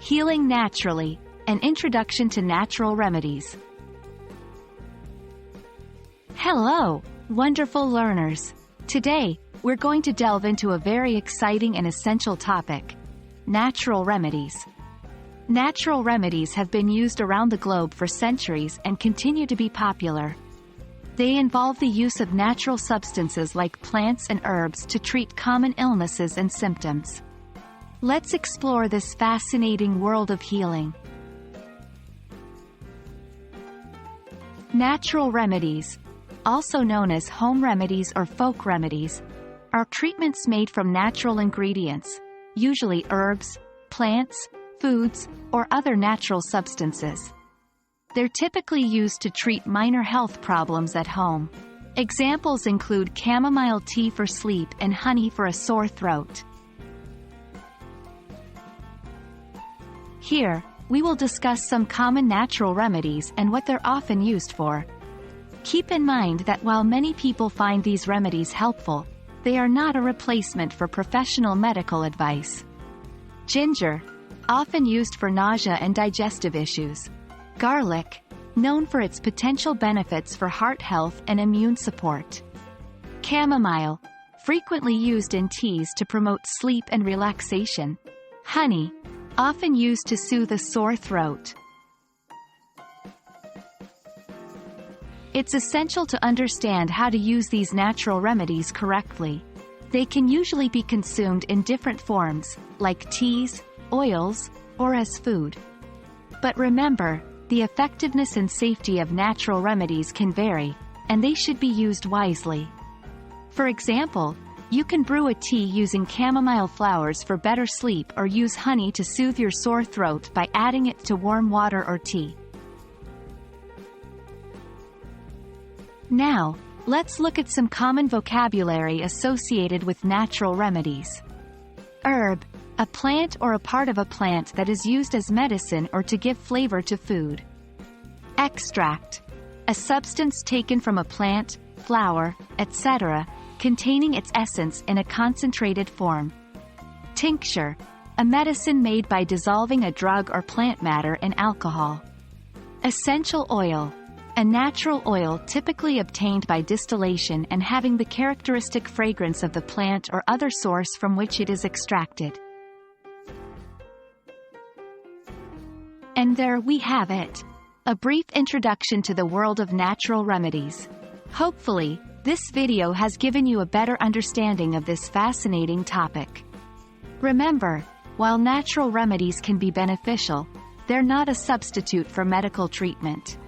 Healing naturally, an introduction to natural remedies. Hello, wonderful learners. Today, we're going to delve into a very exciting and essential topic: natural remedies. Natural remedies have been used around the globe for centuries and continue to be popular. They involve the use of natural substances like plants and herbs to treat common illnesses and symptoms. Let's explore this fascinating world of healing. Natural remedies, also known as home remedies or folk remedies, are treatments made from natural ingredients, usually herbs, plants, foods, or other natural substances. They're typically used to treat minor health problems at home. Examples include chamomile tea for sleep and honey for a sore throat. Here, we will discuss some common natural remedies and what they're often used for. Keep in mind that while many people find these remedies helpful, they are not a replacement for professional medical advice. Ginger, often used for nausea and digestive issues. Garlic, known for its potential benefits for heart health and immune support. Chamomile, frequently used in teas to promote sleep and relaxation. Honey, often used to soothe a sore throat. It's essential to understand how to use these natural remedies correctly. They can usually be consumed in different forms, like teas, oils, or as food. But remember, the effectiveness and safety of natural remedies can vary, and they should be used wisely. For example, you can brew a tea using chamomile flowers for better sleep or use honey to soothe your sore throat by adding it to warm water or tea. Now, let's look at some common vocabulary associated with natural remedies. Herb, a plant or a part of a plant that is used as medicine or to give flavor to food. Extract, a substance taken from a plant, flower, etc., containing its essence in a concentrated form. Tincture, a medicine made by dissolving a drug or plant matter in alcohol. Essential oil, a natural oil typically obtained by distillation and having the characteristic fragrance of the plant or other source from which it is extracted. And there we have it. A brief introduction to the world of natural remedies. Hopefully, this video has given you a better understanding of this fascinating topic. Remember, while natural remedies can be beneficial, they're not a substitute for medical treatment.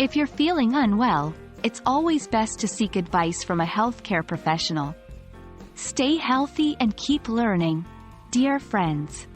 If you're feeling unwell, it's always best to seek advice from a healthcare professional. Stay healthy and keep learning, dear friends.